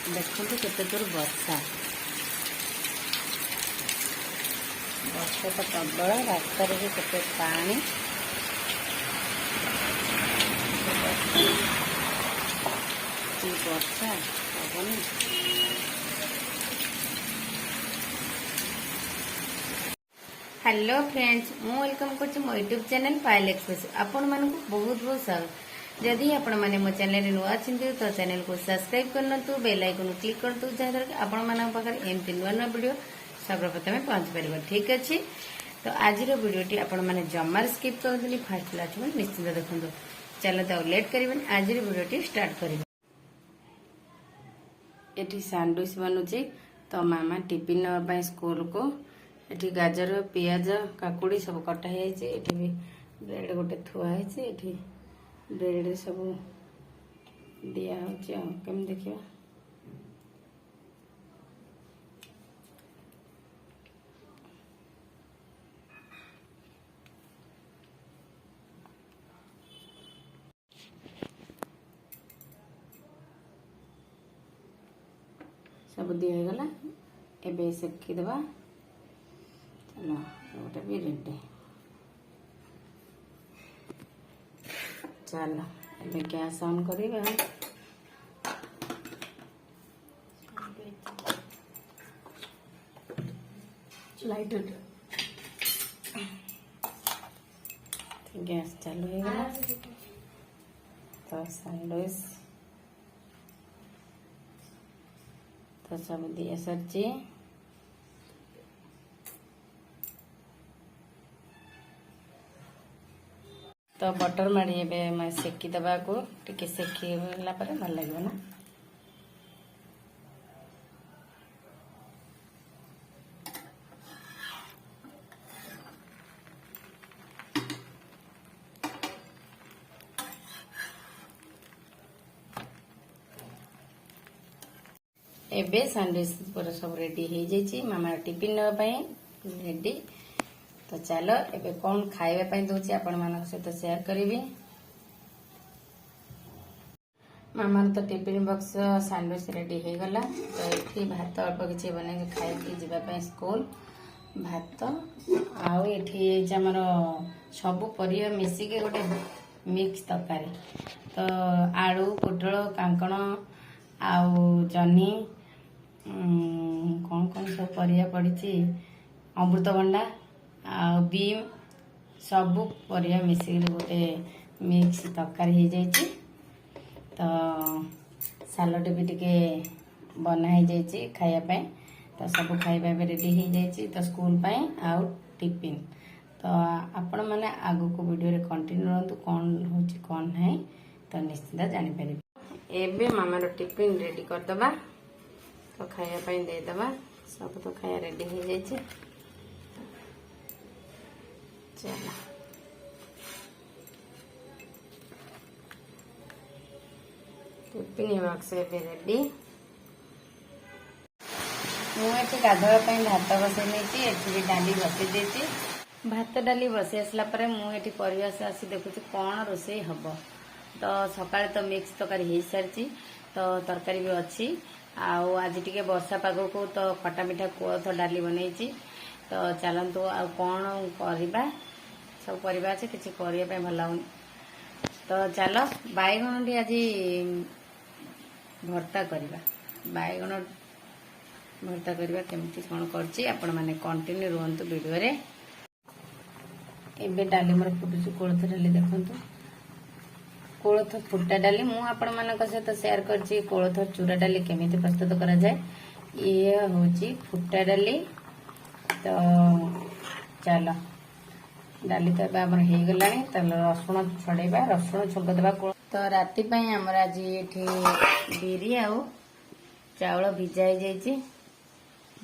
देखो केते जोर वर्षा वर्षा तो प्रबल रास्ता भी केते पानी वर्षा हेनी। हेलो फ्रेंड्स, मु वेलकम कर मो यूट्यूब चैनल पायल एक्सप्रेस। आपण मानक बहुत बहुत स्वागत। जदि आपण मैंने मो चैनल नुआ अच्छे तो चैनल को सब्सक्राइब करनतु, बेल आइकन क्लिक करतु, जहाँद्वारा कि आपण मान पाखे एमती नुआ नुआ वीडियो सर्वप्रथम पहुंच पार। ठीक अच्छे, तो आज वीडियोटी आपण मैंने जमार स्किप करते फास्ट लास्ट में निश्चिंत देखो। चलो तो लेट करें, आज वीडियोटी स्टार्ट करें। ये सैंडविच बनुची तो मामा टिफिन नापी स्कूल को। ये गाजर पियाज काकुड़ी सब कटा है। ब्रेड गोटे थुआई, ब्रेड सब दिया कम देखिए। सब दिगला एबे सेकिदेवा। चलो गोटे भी रेडी। चलो एबे गैस ऑन करिबा। लाइट गैस चालू हो गला। तो सैंडविच तो सब दिया सरची। तो बटर मारी ए सेकी दबा को टिके सेकीला पर भल लगे ना। एबे सैंडविच पर सब रेडी हो जाइए। मामा टिफिन नापी रेडी। तो चलो एबे कौन खाइबा दौर आपण मान सहित शेयर करी। मामा तो टिफिन बॉक्स सैंडविच रेडी हो गला। तो ये भात अल्प किसी बन खाई जावाई स्कूल। भात आमर सब परिया मिसिक गोटे मिक्स तरकारी। तो आलू पोटल कांकण आउ जह्नी कौन कौन सब परिया पड़ी, अमृतभंडा आ बीम सबू परिया मिसिक गोटे मिक्स तरकारी हो जाइए। तो सालड भी टिके बना हो जाइए खायापी। तो सब खाଇବା रेडी हो जाइए तो स्कूल पाई आउ टिफिन। तो आपण मैंने आगु को वीडियो रे कंटिन्यू रहतु कौन हो कौन है तो निश्चिंत जानीपर। एबे मामार टिफिन रेडी करदबा। तो खायापी देदबा। सब तो खाया रेडी हो जाइए। चलो टिफिन बॉक्स रेडी। मुझे गाधवाई भात बसई नहीं, डाली बसई देती। भात डाली बसई आसला मुझे परिवेश आसी देखुची कौन रोषे हम। तो सका तो मिक्स तरकारी हो सारी। तो तरकारी भी अच्छी। आज टी वर्षा पाग को तो खटा मिठा कोलथ डाली बनई। तो चलतु आ कौन करवा सब परिवा अच्छे किसी करने भल लगुनि। तो चलो बैगण टी आज भर्ता करवा। बैगण भर्ता करवा केमती कौन कर माने कंटिन्यू रुहतु वीडियो रे। एबे डाली मोर फुटुची कोलथ डाली देखु। कोलथ फुटा डाली मु आपण मानक सहित शेयर करछि। कोलथ चूरा डाली केमिति प्रस्तुत करा जाए ये होची फुटा डाली। तो चलो डाली तो आम हो गला। तो रसुण छड़ेबा, रसुण छुंक देवा। तो राति पई हमर आज एठी बिरी आउ चावल भिजा हो जाइए।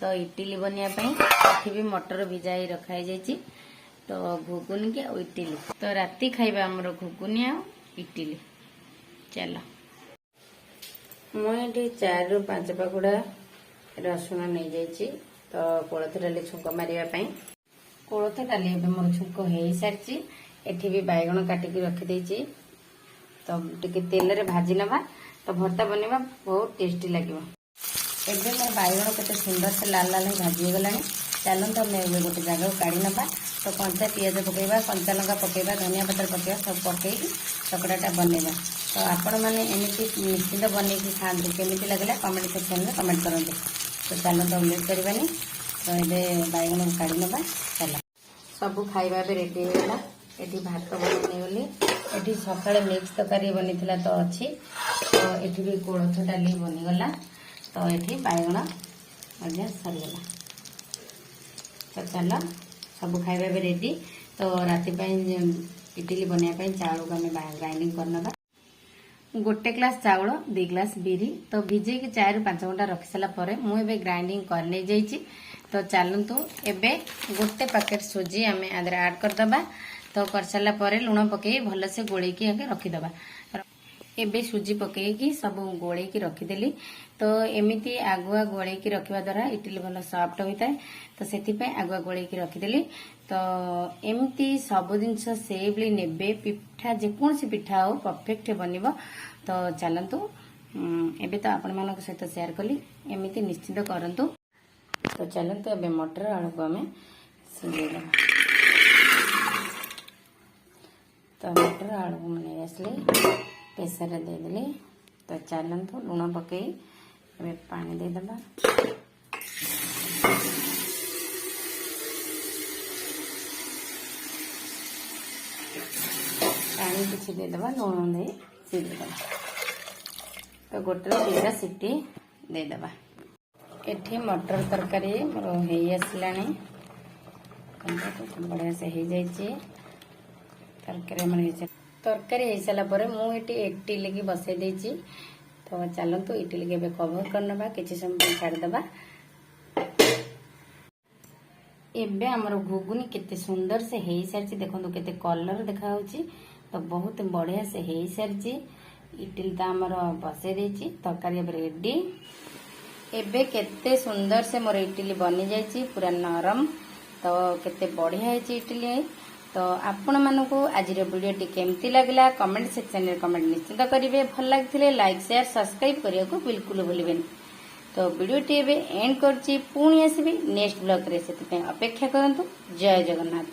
तो इडली बनवाई भी मटर भिजा रखा जाइए। तो घुगुनी के इडली तो राति खाइबा हमर घुगुनी आ इडली। चलो मुझे 4 ରୁ 5 पाखुड़ा रसुण नहीं जाइए। तो कोलथ डाली छुंक मारे। कोलथ डाली मोर छुंक हो सारी। एठी भी बैगण काटिकी रखी। तो टिके तेल रे भाजी नवा। तो भर्ता बनवा बहुत टेस्टी लगे। ଏବେ ମୋର ବାଇଗଣ କେତେ ସୁନ୍ଦର ସେ ଲାଲ ଲାଲ ଭାଜି ହେଇଗଲାଣି। ଚାଲନ୍ତୁ ଆମେ ଏବେ ଗୋଟେ ଜାଗାକୁ କାଢ଼ି ନେବା। ତ କଞ୍ଚା ପିଆଜ ପକେଇବା, କଞ୍ଚା ଲଙ୍କା ପକେଇବା, ଧନିଆ ପତ୍ର ପକେଇବା, ସବୁ ପକେଇକି ଚକଟାଟା ବନେଇବା। ତ ଆପଣମାନେ ଏମିତି ନିଶ୍ଚିନ୍ତ ବନେଇକି ଖାଆନ୍ତୁ। କେମିତି ଲାଗିଲା କମେଣ୍ଟ ସେକ୍ସନରେ କମେଣ୍ଟ କରନ୍ତୁ। ତ ଚାଲନ୍ତୁ ଆଉ ଲେଟ୍ କରିବାନି। ତ ଏବେ ବାଇଗଣକୁ କାଢ଼ି ନେବା। ଚାଲ, ସବୁ ଖାଇବା ଏବେ ରେଡ଼ି ହେଇଗଲା। ଏଠି ଭାତ ବନେଇ ନେଇଗଲି। ଏଠି ସକାଳେ ମିକ୍ସ ତରକାରୀ ବନିଥିଲା ତ ଅଛି। ତ ଏଠି ବି କୋଳଥ ଡାଲି ବନିଗଲା। ତ ଏଠି ବାଇଗଣ ମଧ୍ୟ ସରିଗଲା। ତ ଚାଲ, ସବୁ ଖାଇବା ଏବେ ରେଡ଼ି। ତ ରାତି ପାଇଁ ଇଟିଲି ବନେଇବା ପାଇଁ ଚାଉଳକୁ ଆମେ ଗ୍ରାଇଣ୍ଡିଙ୍ଗ କରିନେବା। ଗୋଟେ ଗ୍ଲାସ୍ ଚାଉଳ, 2 ଗ୍ଲାସ୍ ବିରି ତ ଭିଜେଇକି 4 ରୁ 5 ଘଣ୍ଟା ରଖି ସାରିଲା ପରେ ମୁଁ ଏବେ ଗ୍ରାଇଣ୍ଡିଙ୍ଗ କରି ନେଇଯାଇଛି। ତ ଚାଲନ୍ତୁ ଏବେ ଗୋଟେ ପ୍ୟାକେଟ୍ ସୁଜି ଆମେ ଆଦେହରେ ଆଡ୍ କରିଦେବା। ତ କରିସାରିଲା ପରେ ଲୁଣ ପକେଇ ଭଲସେ ଗୋଳେଇକି ଆଗେ ରଖିଦେବା। ଏବେ ସୁଜି ପକେଇକି ସବୁ ଗୋଳେଇକି ରଖିଦେଲି। ତ ଏମିତି ଆଗୁଆ ଗୋଳେଇକି ରଖିବା ଦ୍ୱାରା ଇଟିଲି ଭଲ ସଫ୍ଟ ହୋଇଥାଏ। ତ ସେଥିପାଇଁ ଆଗୁଆ ଗୋଳେଇକି ରଖିଦେଲି। ତ ଏମିତି ସବୁ ଜିନିଷ ସେଭଳି ନେବେ। ପିଠା ଯେକୌଣସି ପିଠା ହଉ ପରଫେକ୍ଟ ବନିବ। ତ ଚାଲନ୍ତୁ, ଏବେ ତ ଆପଣମାନଙ୍କ ସହିତ ସେୟାର କଲି, ଏମିତି ନିଶ୍ଚିତ କରନ୍ତୁ। ତ ଚାଲନ୍ତୁ ଏବେ ମଟର ଆଳୁକୁ ଆମେ ସିଝେଇଦେବା। ତ ମଟର ଆଳୁକୁ ମୁଁ ନେଇ ଆସିଲି, ପ୍ରେସରରେ ଦେଇଦେଲି। ତ ଚାଲନ୍ତୁ ଲୁଣ ପକେଇ ଏବେ ପାଣି ଦେଇଦେବା। ପାଣି କିଛି ଦେଇଦେବା, ଲୁଣ ଦେଇ ସିଝେଇଦେବା। ତ ଗୋଟେରୁ 2ଟା ସିଟି ଦେଇଦେବା। ଏଠି ମଟର ତରକାରୀ ମୋର ହେଇ ଆସିଲାଣି। ବଢ଼ିଆ ସେ ହେଇଯାଇଛି। ତରକାରୀ ହେଇସାରିଲା ପରେ ମୁଁ ଏଠି ଇଟିଲିକି ବସେଇ ଦେଇଛି। ତ ଚାଲନ୍ତୁ ଇଟିଲିକି ଏବେ କଭର କରିନେବା, କିଛି ସମୟ ପାଇଁ ଛାଡ଼ିଦେବା। ଏବେ ଆମର ଘୁଗୁନି କେତେ ସୁନ୍ଦର ସେ ହେଇସାରିଛି। ଦେଖନ୍ତୁ କେତେ କଲର ଦେଖାଯାଉଛି। ତ ବହୁତ ବଢ଼ିଆ ସେ ହେଇସାରିଛି। ଇଟିଲି ତ ଆମର ବସେଇ ଦେଇଛି, ତରକାରୀ ଏବେ ରେଡ଼ି। ଏବେ କେତେ ସୁନ୍ଦର ସେ ମୋର ଇଟିଲି ବନି ଯାଇଛି, ପୁରା ନରମ। ତ କେତେ ବଢ଼ିଆ ହେଇଛି ଇଟିଲି। ତ ଆପଣମାନଙ୍କୁ ଆଜିର ଭିଡ଼ିଓଟି କେମିତି ଲାଗିଲା କମେଣ୍ଟ ସେକ୍ସନରେ କମେଣ୍ଟ ନିଶ୍ଚିତ କରିବେ। ଭଲ ଲାଗିଥିଲେ ଲାଇକ୍, ସେୟାର, ସବସ୍କ୍ରାଇବ କରିବାକୁ ବିଲକୁଲ ଭୁଲିବେନି। ତ ଭିଡ଼ିଓଟି ଏବେ ଏଣ୍ଡ କରୁଛି। ପୁଣି ଆସିବି ନେକ୍ସଟ ବ୍ଲଗରେ, ସେଥିପାଇଁ ଅପେକ୍ଷା କରନ୍ତୁ। ଜୟ ଜଗନ୍ନାଥ।